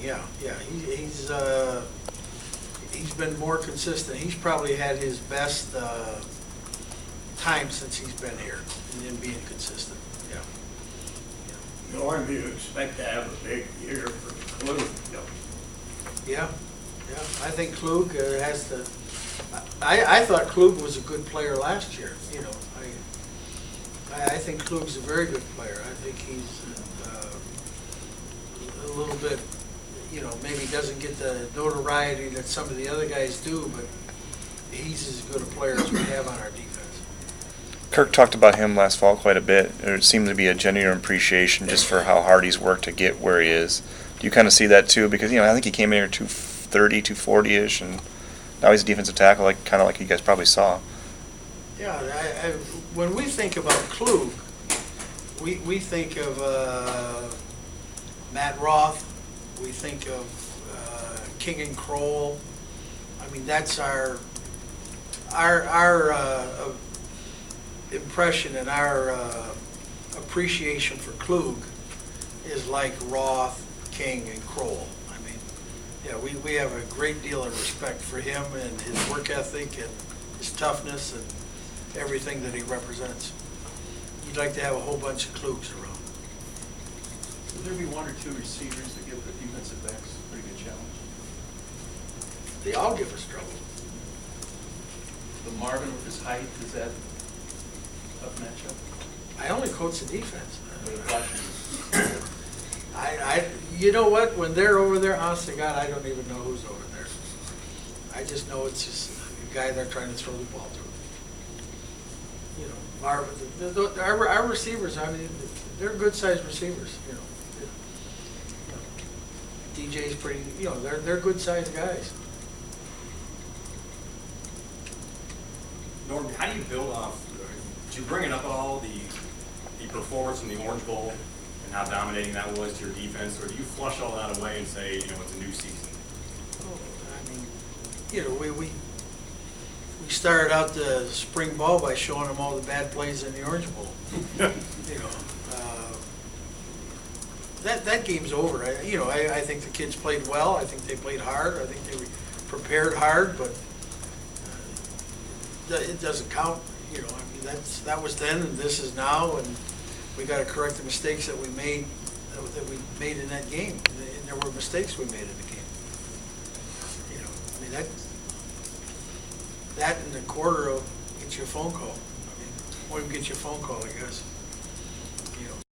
yeah. He's been more consistent. He's probably had his best time since he's been here in being consistent. Yeah. Norm, you expect to have a big year for Klug. Yeah. I think Klug has to. I thought Klug was a good player last year. I think Klug's a very good player. I think he's a little bit, maybe doesn't get the notoriety that some of the other guys do, but he's as good a player as we have on our defense. Kirk talked about him last fall quite a bit. There seemed to be a genuine appreciation just for how hard he's worked to get where he is. Do you kind of see that too? Because I think he came in here 230, 240-ish, and now he's a defensive tackle, kind of like you guys probably saw. Yeah, when we think about Klug, we think of Matt Roth, we think of King and Kroll. I mean, that's our impression and our appreciation for Klug is like Roth, King, and Kroll. I mean, yeah, we have a great deal of respect for him and his work ethic and his toughness and everything that he represents. You'd like to have a whole bunch of Klugs around. Will there be one or two receivers that give the defensive backs a pretty good challenge? They all give us trouble. The Marvin with his height, is that a tough matchup? I only coach the defense. Watching. You know what? When they're over there, honest to God, I don't even know who's over there. I just know it's just a guy they're trying to throw the ball to. Marvin, our receivers, I mean, they're good-sized receivers. DJ's pretty, they're good-sized guys. Norm, how do you build off? Did you bring it up at all, the performance in the Orange Bowl and how dominating that was to your defense, or do you flush all that away and say, it's a new season? Oh, I mean, we started out the spring ball by showing them all the bad plays in the Orange Bowl. That game's over. I think the kids played well. I think they played hard. I think they were prepared hard, but it doesn't count. That was then, and this is now, and we got to correct the mistakes that we made in that game. And there were mistakes we made in the game. That in the quarter will get you a phone call. Won't even get you a phone call, I guess.